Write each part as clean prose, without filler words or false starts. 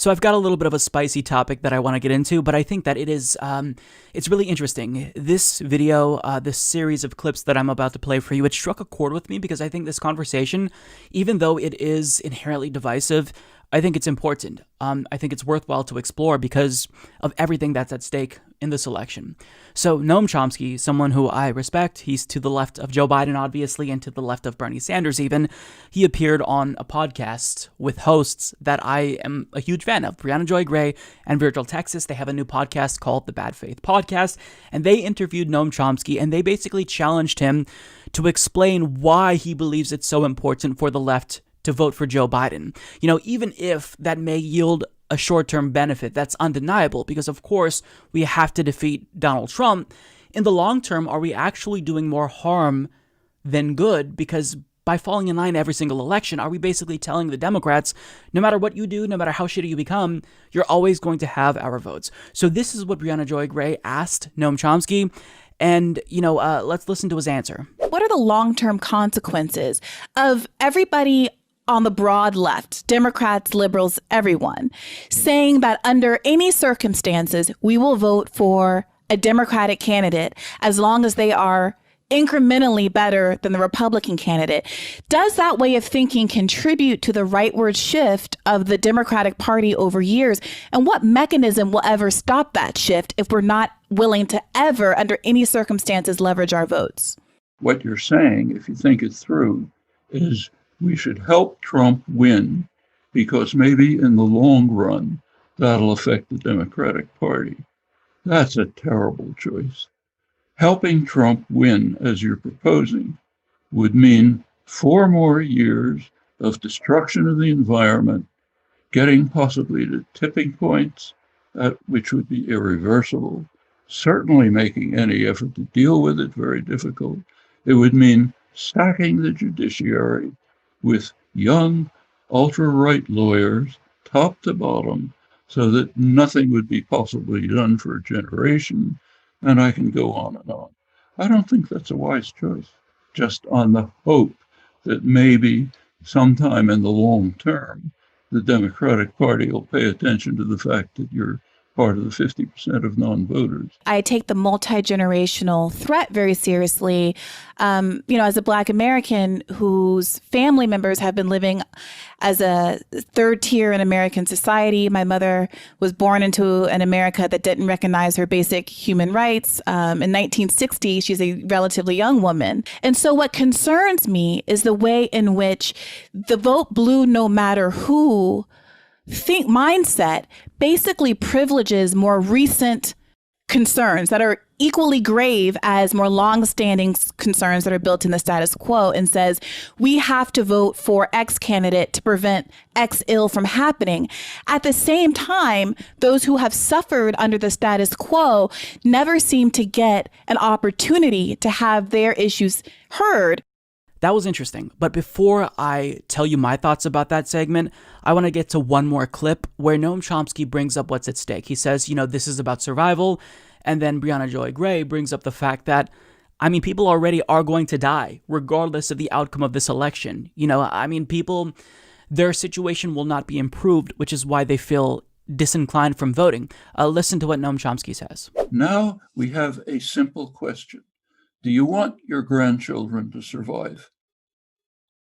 So I've got a little bit of a spicy topic that I want to get into, but I think that it's really interesting. This video, this series of clips that I'm about to play for you, it struck a chord with me because I think this conversation, even though it is inherently divisive, I think it's important. I think it's worthwhile to explore because of everything that's at stake in this election. So Noam Chomsky, someone who I respect, he's to the left of Joe Biden, obviously, and to the left of Bernie Sanders even. He appeared on a podcast with hosts that I am a huge fan of, Brianna Joy Gray and Virgil Texas. They have a new podcast called The Bad Faith Podcast, and they interviewed Noam Chomsky, and they basically challenged him to explain why he believes it's so important for the left to vote for Joe Biden. You know, even if that may yield a short-term benefit, that's undeniable because, of course, we have to defeat Donald Trump. In the long term, are we actually doing more harm than good? Because by falling in line every single election, are we basically telling the Democrats, no matter what you do, no matter how shitty you become, you're always going to have our votes? So this is what Brianna Joy Gray asked Noam Chomsky. And, let's listen to his answer. What are the long-term consequences of everybody on the broad left, Democrats, liberals, everyone, saying that under any circumstances, we will vote for a Democratic candidate as long as they are incrementally better than the Republican candidate? Does that way of thinking contribute to the rightward shift of the Democratic Party over years? And what mechanism will ever stop that shift if we're not willing to ever, under any circumstances, leverage our votes? What you're saying, if you think it through, is we should help Trump win because maybe in the long run, that'll affect the Democratic Party. That's a terrible choice. Helping Trump win, as you're proposing, would mean 4 more years of destruction of the environment, getting possibly to tipping points, which would be irreversible, certainly making any effort to deal with it very difficult. It would mean stacking the judiciary with young, ultra-right lawyers, top to bottom, so that nothing would be possibly done for a generation, and I can go on and on. I don't think that's a wise choice, just on the hope that maybe sometime in the long term, the Democratic Party will pay attention to the fact that you're part of the 50% of non-voters. I take the multi-generational threat very seriously. As a Black American whose family members have been living as a third tier in American society. My mother was born into an America that didn't recognize her basic human rights. In 1960, she's a relatively young woman. And so what concerns me is the way in which the vote blue no matter who mindset basically privileges more recent concerns that are equally grave as more long-standing concerns that are built in the status quo, and says we have to vote for X candidate to prevent X ill from happening. At the same time, those who have suffered under the status quo never seem to get an opportunity to have their issues heard. That was interesting. But before I tell you my thoughts about that segment, I want to get to one more clip where Noam Chomsky brings up what's at stake. He says, this is about survival. And then Brianna Joy Gray brings up the fact that, people already are going to die, regardless of the outcome of this election. People, their situation will not be improved, which is why they feel disinclined from voting. Listen to what Noam Chomsky says. Now we have a simple question. Do you want your grandchildren to survive?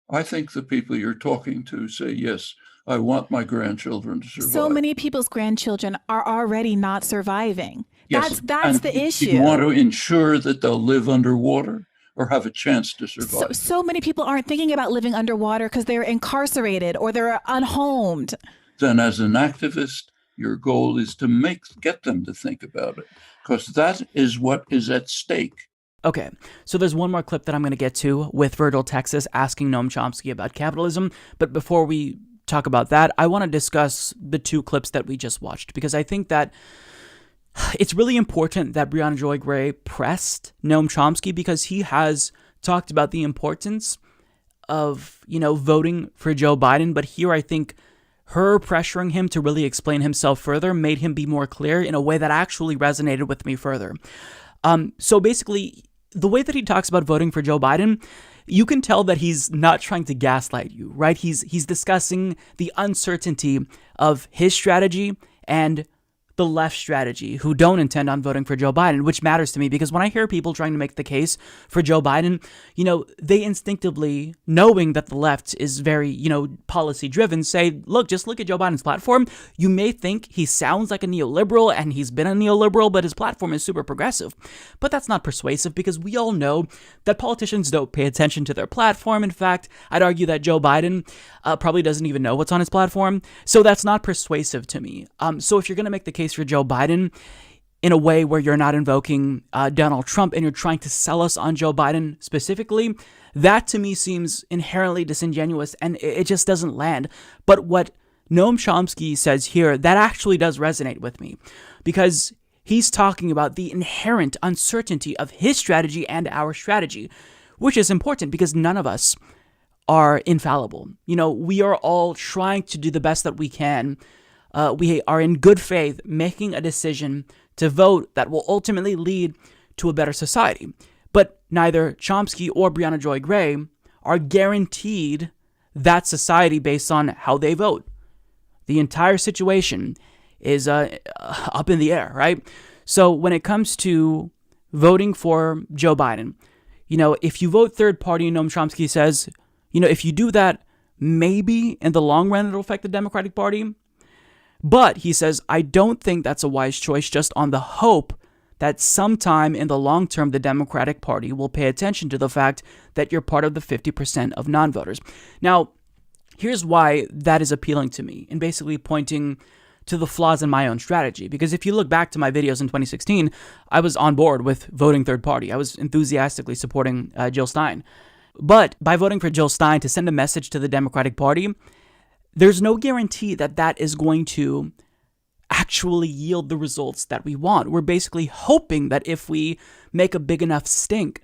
I think the people you're talking to say, yes, I want my grandchildren to survive. So many people's grandchildren are already not surviving. Yes, that's the issue. You want to ensure that they'll live underwater or have a chance to survive. So many people aren't thinking about living underwater because they're incarcerated or they're unhomed. Then as an activist, your goal is to get them to think about it, because that is what is at stake. Okay, so there's one more clip that I'm going to get to with Virgil Texas asking Noam Chomsky about capitalism. But before we talk about that, I want to discuss the 2 clips that we just watched, because I think that it's really important that Brianna Joy Gray pressed Noam Chomsky, because he has talked about the importance of, voting for Joe Biden. But here I think her pressuring him to really explain himself further made him be more clear in a way that actually resonated with me further. So basically, the way that he talks about voting for Joe Biden, you can tell that he's not trying to gaslight you, right? He's discussing the uncertainty of his strategy and the left strategy, who don't intend on voting for Joe Biden, which matters to me because when I hear people trying to make the case for Joe Biden, they instinctively, knowing that the left is very, policy driven, say, look, just look at Joe Biden's platform. You may think he sounds like a neoliberal and he's been a neoliberal, but his platform is super progressive. But that's not persuasive because we all know that politicians don't pay attention to their platform. In fact, I'd argue that Joe Biden probably doesn't even know what's on his platform. So that's not persuasive to me. So if you're going to make the case for Joe Biden in a way where you're not invoking Donald Trump and you're trying to sell us on Joe Biden specifically, that to me seems inherently disingenuous and it just doesn't land. But what Noam Chomsky says here, that actually does resonate with me because he's talking about the inherent uncertainty of his strategy and our strategy, which is important because none of us are infallible. We are all trying to do the best that we can. We are in good faith making a decision to vote that will ultimately lead to a better society. But neither Chomsky or Brianna Joy Gray are guaranteed that society based on how they vote. The entire situation is up in the air, right? So when it comes to voting for Joe Biden, if you vote third party, Noam Chomsky says, if you do that, maybe in the long run it'll affect the Democratic Party. But he says, I don't think that's a wise choice just on the hope that sometime in the long term, the Democratic Party will pay attention to the fact that you're part of the 50% of non-voters. Now, here's why that is appealing to me and basically pointing to the flaws in my own strategy. Because if you look back to my videos in 2016, I was on board with voting third party. I was enthusiastically supporting Jill Stein. But by voting for Jill Stein to send a message to the Democratic Party, there's no guarantee that that is going to actually yield the results that we want. We're basically hoping that if we make a big enough stink,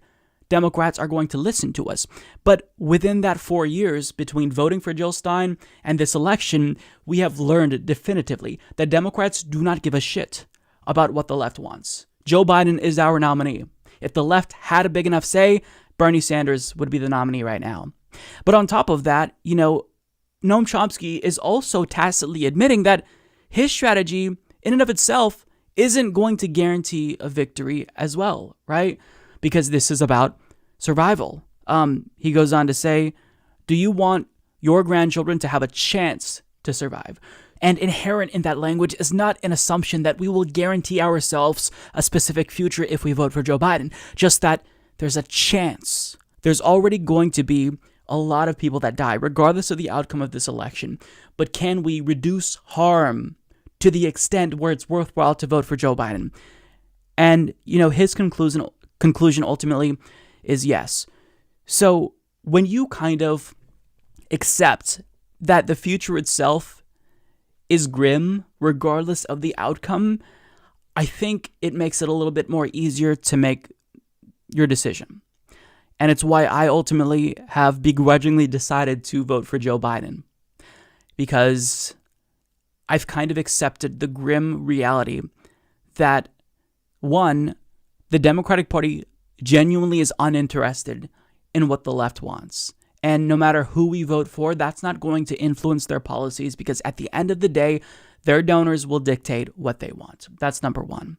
Democrats are going to listen to us. But within that 4 years between voting for Jill Stein and this election, we have learned definitively that Democrats do not give a shit about what the left wants. Joe Biden is our nominee. If the left had a big enough say, Bernie Sanders would be the nominee right now. But on top of that, Noam Chomsky is also tacitly admitting that his strategy in and of itself isn't going to guarantee a victory as well, right? Because this is about survival. He goes on to say, do you want your grandchildren to have a chance to survive? And inherent in that language is not an assumption that we will guarantee ourselves a specific future if we vote for Joe Biden, just that there's a chance. There's already going to be a lot of people that die, regardless of the outcome of this election. But can we reduce harm to the extent where it's worthwhile to vote for Joe Biden? And, his conclusion ultimately is yes. So when you kind of accept that the future itself is grim, regardless of the outcome, I think it makes it a little bit more easier to make your decision. And it's why I ultimately have begrudgingly decided to vote for Joe Biden. Because I've kind of accepted the grim reality that, one, the Democratic Party genuinely is uninterested in what the left wants. And no matter who we vote for, that's not going to influence their policies because at the end of the day, their donors will dictate what they want. That's number one.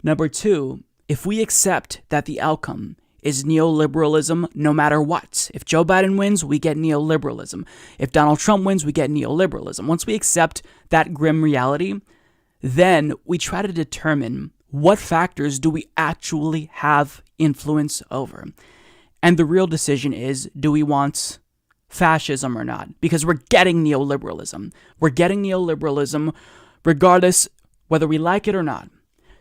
Number two, if we accept that the outcome is neoliberalism no matter what. If Joe Biden wins, we get neoliberalism. If Donald Trump wins, we get neoliberalism. Once we accept that grim reality, then we try to determine what factors do we actually have influence over. And the real decision is, do we want fascism or not? Because we're getting neoliberalism. We're getting neoliberalism regardless whether we like it or not.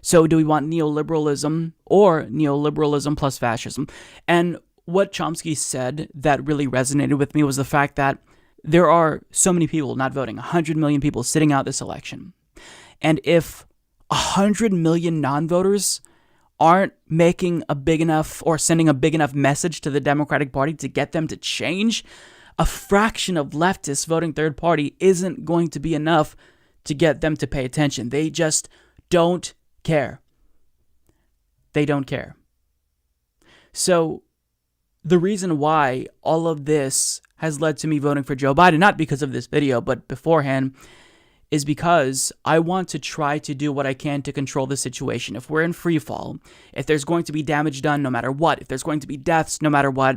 So do we want neoliberalism or neoliberalism plus fascism? And what Chomsky said that really resonated with me was the fact that there are so many people not voting, 100 million people sitting out this election. And if 100 million non-voters aren't making a big enough or sending a big enough message to the Democratic Party to get them to change, a fraction of leftists voting third party isn't going to be enough to get them to pay attention. They just don't care. They don't care. So the reason why all of this has led to me voting for Joe Biden, not because of this video, but beforehand, is because I want to try to do what I can to control the situation. If we're in free fall, if there's going to be damage done no matter what, if there's going to be deaths no matter what,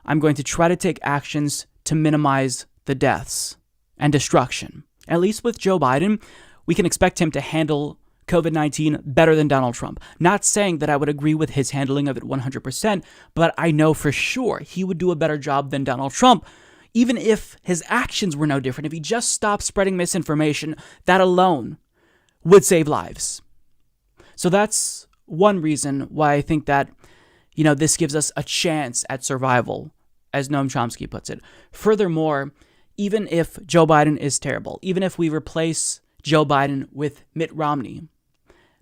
I'm going to try to take actions to minimize the deaths and destruction. At least with Joe Biden, we can expect him to handle COVID-19 better than Donald Trump. Not saying that I would agree with his handling of it 100%, but I know for sure he would do a better job than Donald Trump. Even if his actions were no different, if he just stopped spreading misinformation, that alone would save lives. So that's one reason why I think that, this gives us a chance at survival, as Noam Chomsky puts it. Furthermore, even if Joe Biden is terrible, even if we replace Joe Biden with Mitt Romney,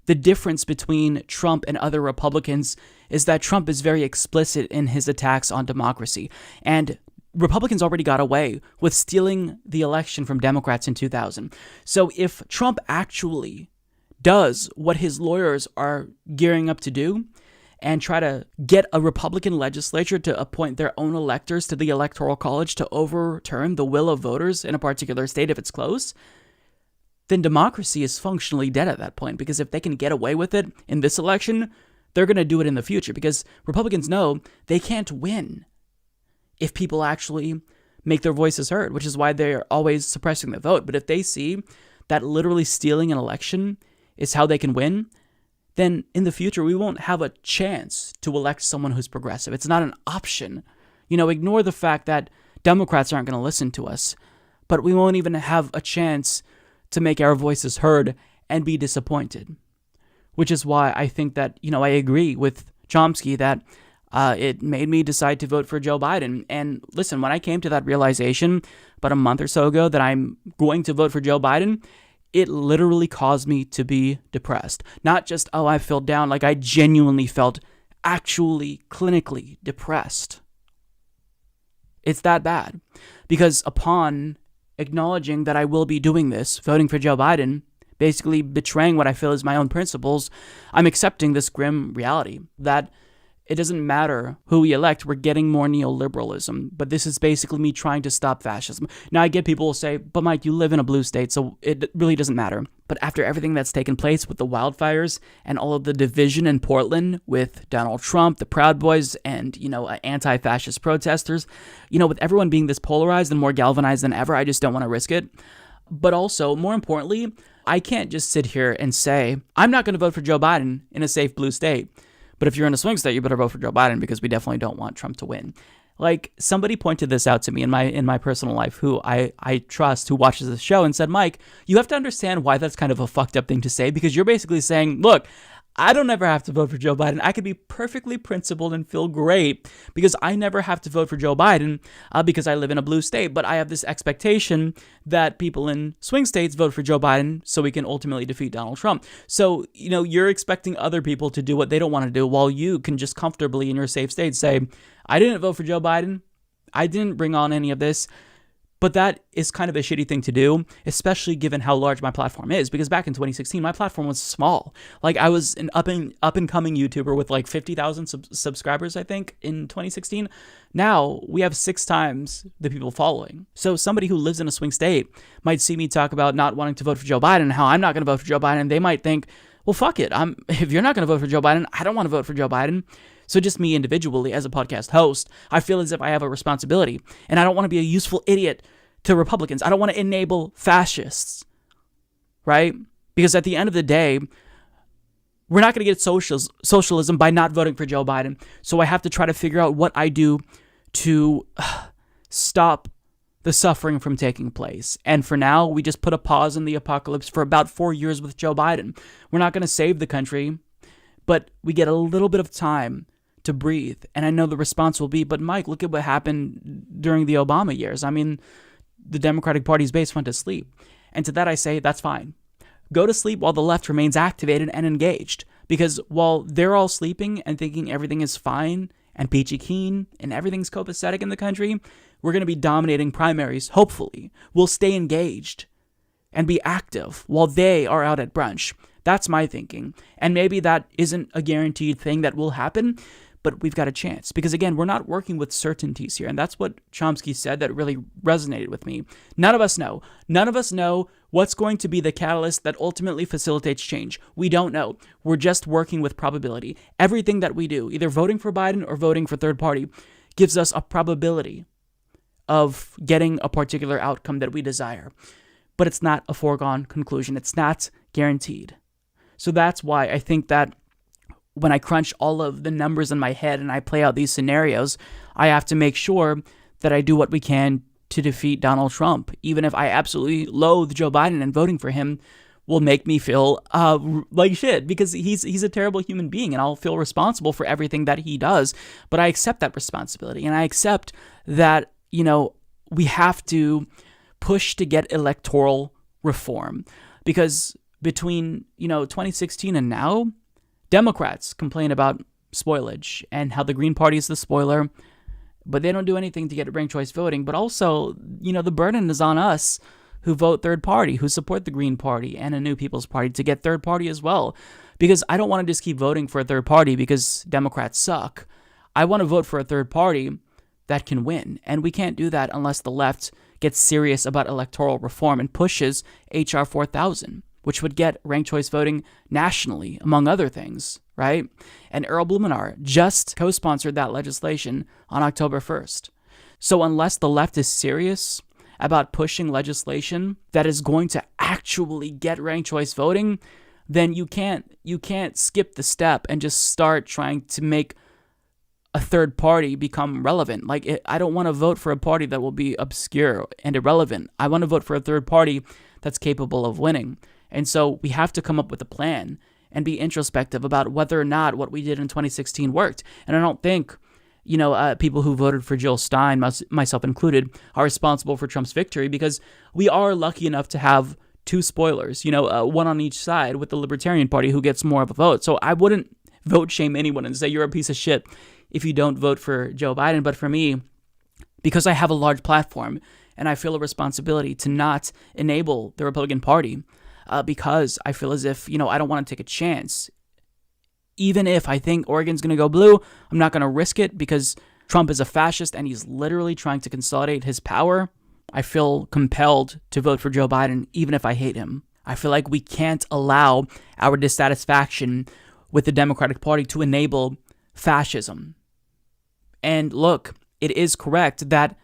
the difference between Trump and other Republicans is that Trump is very explicit in his attacks on democracy. And Republicans already got away with stealing the election from Democrats in 2000. So if Trump actually does what his lawyers are gearing up to do and try to get a Republican legislature to appoint their own electors to the Electoral College to overturn the will of voters in a particular state if it's close, then democracy is functionally dead at that point. Because if they can get away with it in this election, they're going to do it in the future. Because Republicans know they can't win if people actually make their voices heard, which is why they're always suppressing the vote. But if they see that literally stealing an election is how they can win, then in the future we won't have a chance to elect someone who's progressive. It's not an option. Ignore the fact that Democrats aren't going to listen to us, but we won't even have a chance to make our voices heard and be disappointed. Which is why I think that, I agree with Chomsky that it made me decide to vote for Joe Biden. And listen, when I came to that realization about a month or so ago that I'm going to vote for Joe Biden, it literally caused me to be depressed. Not just, I feel down, like I genuinely felt actually clinically depressed. It's that bad. Because upon acknowledging that I will be doing this, voting for Joe Biden, basically betraying what I feel is my own principles, I'm accepting this grim reality that it doesn't matter who we elect, we're getting more neoliberalism. But this is basically me trying to stop fascism. Now, I get people will say, but Mike, you live in a blue state, so it really doesn't matter. But after everything that's taken place with the wildfires and all of the division in Portland with Donald Trump, the Proud Boys, and, anti-fascist protesters, with everyone being this polarized and more galvanized than ever, I just don't want to risk it. But also, more importantly, I can't just sit here and say, I'm not going to vote for Joe Biden in a safe blue state. But if you're in a swing state, you better vote for Joe Biden because we definitely don't want Trump to win. Like, somebody pointed this out to me in my personal life who I trust, who watches the show, and said, Mike, you have to understand why that's kind of a fucked up thing to say, because you're basically saying, look, I don't ever have to vote for Joe Biden. I could be perfectly principled and feel great because I never have to vote for Joe Biden because I live in a blue state. But I have this expectation that people in swing states vote for Joe Biden so we can ultimately defeat Donald Trump. So, you're expecting other people to do what they don't want to do while you can just comfortably in your safe state say, I didn't vote for Joe Biden. I didn't bring on any of this. But that is kind of a shitty thing to do, especially given how large my platform is. Because back in 2016, my platform was small. Like, I was an up and coming YouTuber with like 50,000 subscribers, I think, in 2016. Now we have 6 times the people following. So somebody who lives in a swing state might see me talk about not wanting to vote for Joe Biden and how I'm not going to vote for Joe Biden. And they might think, well, fuck it. If you're not going to vote for Joe Biden, I don't want to vote for Joe Biden. So just me individually as a podcast host, I feel as if I have a responsibility, and I don't want to be a useful idiot to Republicans. I don't want to enable fascists, right? Because at the end of the day, we're not going to get socialism by not voting for Joe Biden. So I have to try to figure out what I do to stop the suffering from taking place. And for now, we just put a pause in the apocalypse for about 4 years with Joe Biden. We're not going to save the country, but we get a little bit of time to breathe. And I know the response will be, but Mike, look at what happened during the Obama years. I mean, the Democratic Party's base went to sleep. And to that I say, that's fine. Go to sleep while the left remains activated and engaged. Because while they're all sleeping and thinking everything is fine and peachy keen and everything's copacetic in the country, we're going to be dominating primaries, hopefully. We'll stay engaged and be active while they are out at brunch. That's my thinking. And maybe that isn't a guaranteed thing that will happen, but we've got a chance. Because again, we're not working with certainties here. And that's what Chomsky said that really resonated with me. None of us know. None of us know what's going to be the catalyst that ultimately facilitates change. We don't know. We're just working with probability. Everything that we do, either voting for Biden or voting for third party, gives us a probability of getting a particular outcome that we desire. But it's not a foregone conclusion. It's not guaranteed. So that's why I think that when I crunch all of the numbers in my head and I play out these scenarios, I have to make sure that I do what we can to defeat Donald Trump, even if I absolutely loathe Joe Biden and voting for him will make me feel like shit, because he's a terrible human being and I'll feel responsible for everything that he does. But I accept that responsibility, and I accept that, we have to push to get electoral reform, because between, 2016 and now, Democrats complain about spoilage and how the Green Party is the spoiler, but they don't do anything to get ranked choice voting. But also, the burden is on us who vote third party, who support the Green Party and a New People's Party, to get third party as well. Because I don't want to just keep voting for a third party because Democrats suck. I want to vote for a third party that can win. And we can't do that unless the left gets serious about electoral reform and pushes H.R. 4000, which would get ranked choice voting nationally, among other things, right? And Earl Blumenauer just co-sponsored that legislation on October 1st. So unless the left is serious about pushing legislation that is going to actually get ranked choice voting, then you can't skip the step and just start trying to make a third party become relevant. I don't want to vote for a party that will be obscure and irrelevant. I want to vote for a third party that's capable of winning. And so we have to come up with a plan and be introspective about whether or not what we did in 2016 worked. And I don't think, people who voted for Jill Stein, myself included, are responsible for Trump's victory, because we are lucky enough to have two spoilers, one on each side, with the Libertarian Party, who gets more of a vote. So I wouldn't vote shame anyone and say you're a piece of shit if you don't vote for Joe Biden. But for me, because I have a large platform and I feel a responsibility to not enable the Republican Party, because I feel as if, I don't want to take a chance. Even if I think Oregon's going to go blue, I'm not going to risk it, because Trump is a fascist and he's literally trying to consolidate his power. I feel compelled to vote for Joe Biden, even if I hate him. I feel like we can't allow our dissatisfaction with the Democratic Party to enable fascism. And look, it is correct that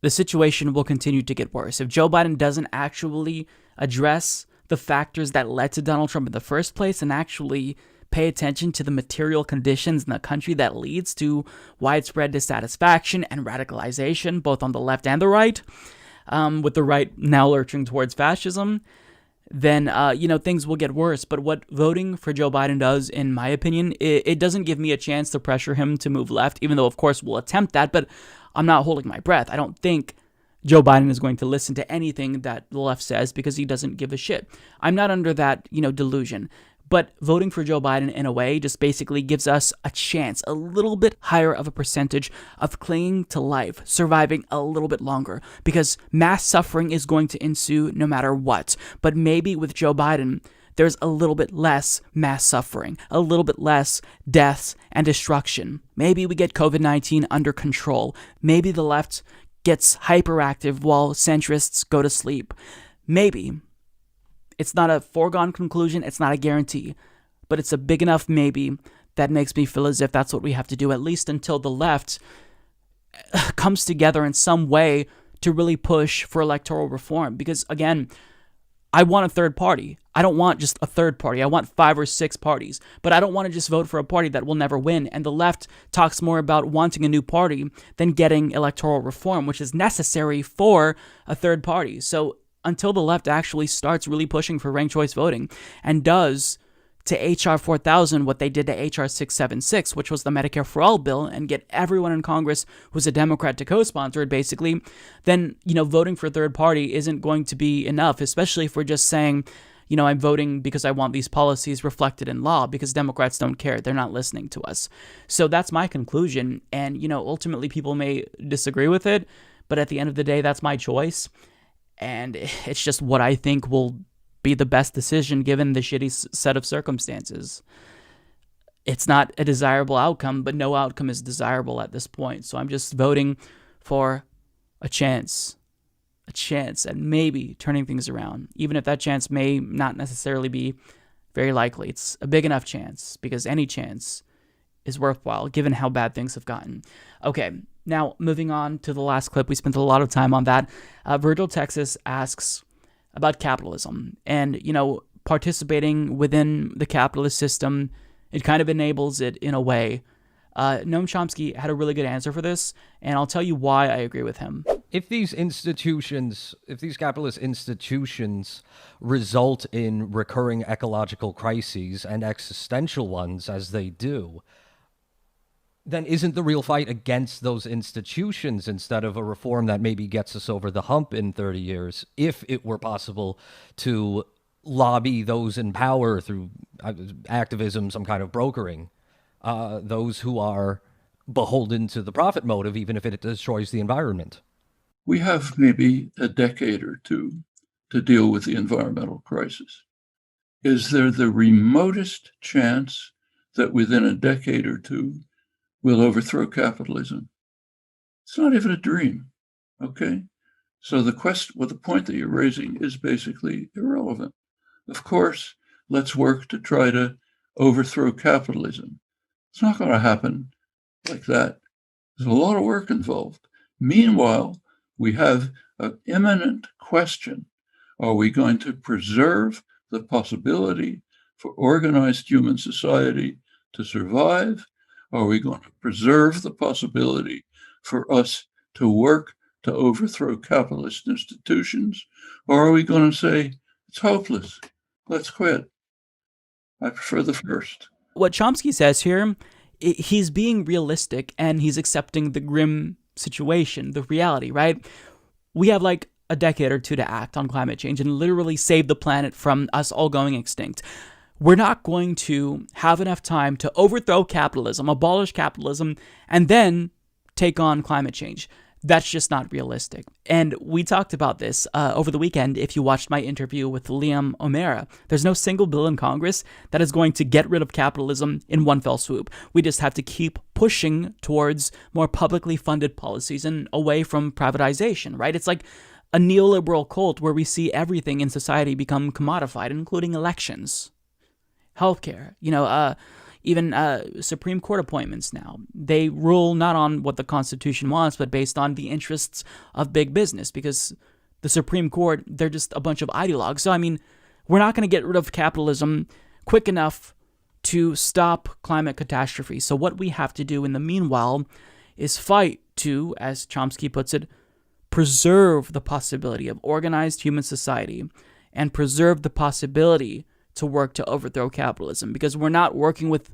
the situation will continue to get worse. If Joe Biden doesn't actually address the factors that led to Donald Trump in the first place and actually pay attention to the material conditions in the country that leads to widespread dissatisfaction and radicalization, both on the left and the right, with the right now lurching towards fascism, then, things will get worse. But what voting for Joe Biden does, in my opinion, it doesn't give me a chance to pressure him to move left, even though, of course, we'll attempt that, but I'm not holding my breath. I don't think Joe Biden is going to listen to anything that the left says because he doesn't give a shit. I'm not under that, delusion. But voting for Joe Biden, in a way, just basically gives us a chance, a little bit higher of a percentage of clinging to life, surviving a little bit longer, because mass suffering is going to ensue no matter what. But maybe with Joe Biden, there's a little bit less mass suffering, a little bit less deaths and destruction. Maybe we get COVID-19 under control. Maybe the left gets hyperactive while centrists go to sleep. Maybe. It's not a foregone conclusion, it's not a guarantee, but it's a big enough maybe that makes me feel as if that's what we have to do, at least until the left comes together in some way to really push for electoral reform. Because again, I want a third party. I don't want just a third party. I want 5 or 6 parties. But I don't want to just vote for a party that will never win. And the left talks more about wanting a new party than getting electoral reform, which is necessary for a third party. So until the left actually starts really pushing for ranked choice voting and does to H.R. 4000 what they did to H.R. 676, which was the Medicare for All bill, and get everyone in Congress who's a Democrat to co-sponsor it, basically, then, voting for a third party isn't going to be enough, especially if we're just saying, I'm voting because I want these policies reflected in law, because Democrats don't care. They're not listening to us. So that's my conclusion. And, ultimately people may disagree with it, but at the end of the day, that's my choice. And it's just what I think will be the best decision given the shitty set of circumstances. It's not a desirable outcome, but no outcome is desirable at this point. So I'm just voting for a chance at maybe turning things around, even if that chance may not necessarily be very likely. It's a big enough chance, because any chance is worthwhile given how bad things have gotten. Okay, now moving on to the last clip. We spent a lot of time on that. Virgil Texas asks about capitalism, and participating within the capitalist system, it kind of enables it in a way. Noam Chomsky had a really good answer for this, and I'll tell you why I agree with him. If these capitalist institutions result in recurring ecological crises and existential ones as they do, then isn't the real fight against those institutions instead of a reform that maybe gets us over the hump in 30 years, if it were possible to lobby those in power through activism, some kind of brokering, those who are beholden to the profit motive, even if it destroys the environment? We have maybe a decade or two to deal with the environmental crisis. Is there the remotest chance that within a decade or two we'll overthrow capitalism? It's not even a dream, okay? So the point that you're raising is basically irrelevant. Of course, let's work to try to overthrow capitalism. It's not going to happen like that. There's a lot of work involved. Meanwhile, we have an imminent question. Are we going to preserve the possibility for organized human society to survive? Are we going to preserve the possibility for us to work to overthrow capitalist institutions? Or are we going to say, it's hopeless, let's quit? I prefer the first. What Chomsky says here, he's being realistic and he's accepting the grim situation, the reality, right? We have like a decade or two to act on climate change and literally save the planet from us all going extinct. We're not going to have enough time to overthrow capitalism, abolish capitalism, and then take on climate change. That's just not realistic. And we talked about this over the weekend. If you watched my interview with Liam O'Meara, there's no single bill in Congress that is going to get rid of capitalism in one fell swoop. We just have to keep pushing towards more publicly funded policies and away from privatization, right? It's like a neoliberal cult where we see everything in society become commodified, including elections, healthcare, even Supreme Court appointments now. They rule not on what the Constitution wants, but based on the interests of big business, because the Supreme Court, they're just a bunch of ideologues. So, we're not going to get rid of capitalism quick enough to stop climate catastrophe. So what we have to do in the meanwhile is fight to, as Chomsky puts it, preserve the possibility of organized human society and preserve the possibility to work to overthrow capitalism, because we're not working with,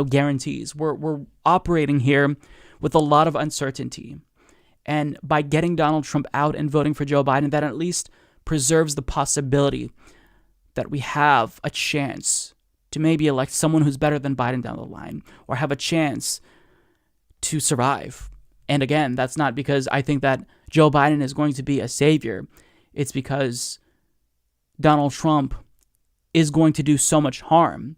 guarantees. We're operating here with a lot of uncertainty. And by getting Donald Trump out and voting for Joe Biden, that at least preserves the possibility that we have a chance to maybe elect someone who's better than Biden down the line, or have a chance to survive. And again, that's not because I think that Joe Biden is going to be a savior. It's because Donald Trump is going to do so much harm,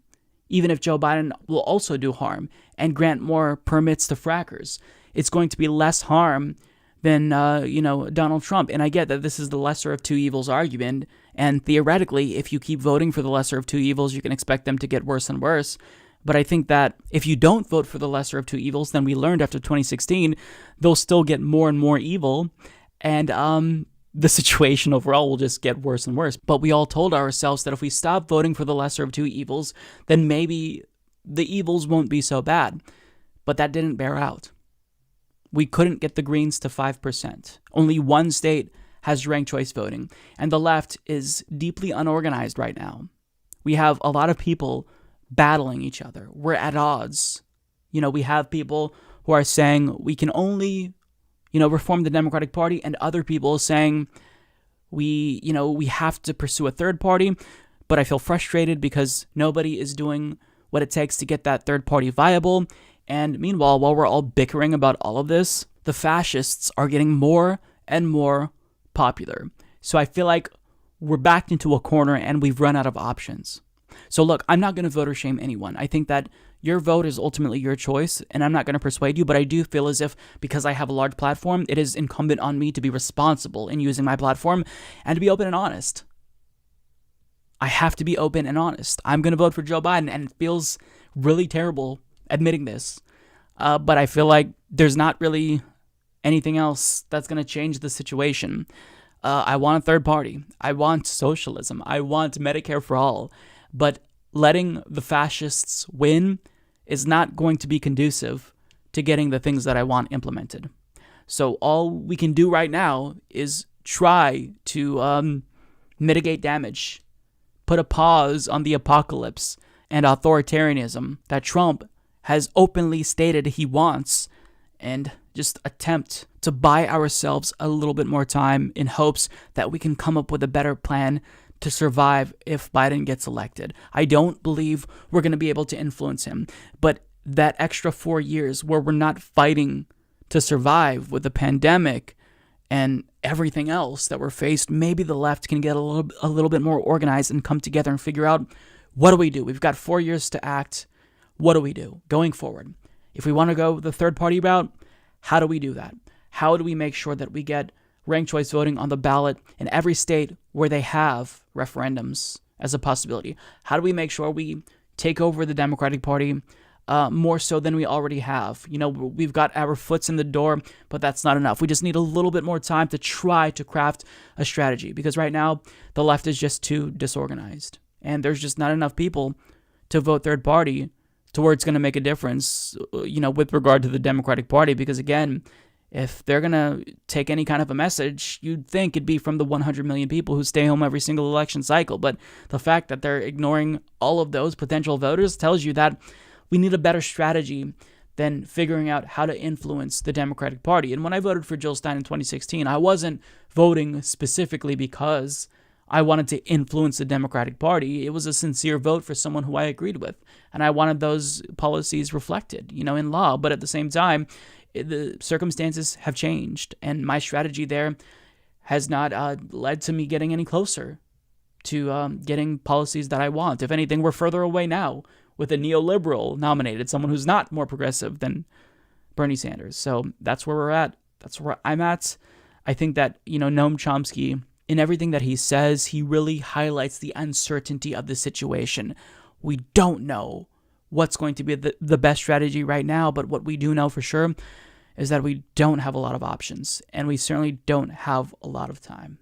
even if Joe Biden will also do harm and grant more permits to frackers. It's going to be less harm than, Donald Trump. And I get that this is the lesser of two evils argument. And theoretically, if you keep voting for the lesser of two evils, you can expect them to get worse and worse. But I think that if you don't vote for the lesser of two evils, then we learned after 2016, they'll still get more and more evil. And the situation overall will just get worse and worse. But we all told ourselves that if we stop voting for the lesser of two evils, then maybe the evils won't be so bad. But that didn't bear out. We couldn't get the Greens to 5%. Only one state has ranked choice voting, and the left is deeply unorganized right now. We have a lot of people battling each other. We're at odds. We have people who are saying we can only reform the Democratic Party, and other people saying we have to pursue a third party. But I feel frustrated because nobody is doing what it takes to get that third party viable. And meanwhile, while we're all bickering about all of this, the fascists are getting more and more popular. So I feel like we're backed into a corner and we've run out of options. So look, I'm not going to voter shame anyone. I think that Your vote is ultimately your choice, and I'm not going to persuade you, but I do feel as if because I have a large platform, it is incumbent on me to be responsible in using my platform and to be open and honest. I have to be open and honest. I'm going to vote for Joe Biden, and it feels really terrible admitting this. But I feel like there's not really anything else that's going to change the situation. I want a third party. I want socialism. I want Medicare for all. But letting the fascists win is not going to be conducive to getting the things that I want implemented. So all we can do right now is try to mitigate damage, put a pause on the apocalypse and authoritarianism that Trump has openly stated he wants, and just attempt to buy ourselves a little bit more time in hopes that we can come up with a better plan to survive if Biden gets elected. I don't believe we're going to be able to influence him, but that extra 4 years where we're not fighting to survive with the pandemic and everything else that we're faced, maybe the left can get a little bit more organized and come together and figure out, what do we do? We've got 4 years to act. What do we do going forward? If we want to go the third party route, how do we do that? How do we make sure that we get ranked choice voting on the ballot in every state where they have referendums as a possibility? How do we make sure we take over the Democratic Party more so than we already have? You know, we've got our foots in the door, but that's not enough. We just need a little bit more time to try to craft a strategy, because right now the left is just too disorganized, and there's just not enough people to vote third party to where it's going to make a difference, you know, with regard to the Democratic Party. Because again, if they're going to take any kind of a message, you'd think it'd be from the 100 million people who stay home every single election cycle. But the fact that they're ignoring all of those potential voters tells you that we need a better strategy than figuring out how to influence the Democratic Party. And when I voted for Jill Stein in 2016, I wasn't voting specifically because I wanted to influence the Democratic Party. It was a sincere vote for someone who I agreed with, and I wanted those policies reflected, you know, in law. But at the same time, the circumstances have changed, and my strategy there has not led to me getting any closer to getting policies that I want. If anything, we're further away now with a neoliberal nominated, someone who's not more progressive than Bernie Sanders. So that's where we're at. That's where I'm at. I think that, you know, Noam Chomsky, in everything that he says, he really highlights the uncertainty of the situation. We don't know what's going to be the best strategy right now, but what we do know for sure is that we don't have a lot of options, and we certainly don't have a lot of time.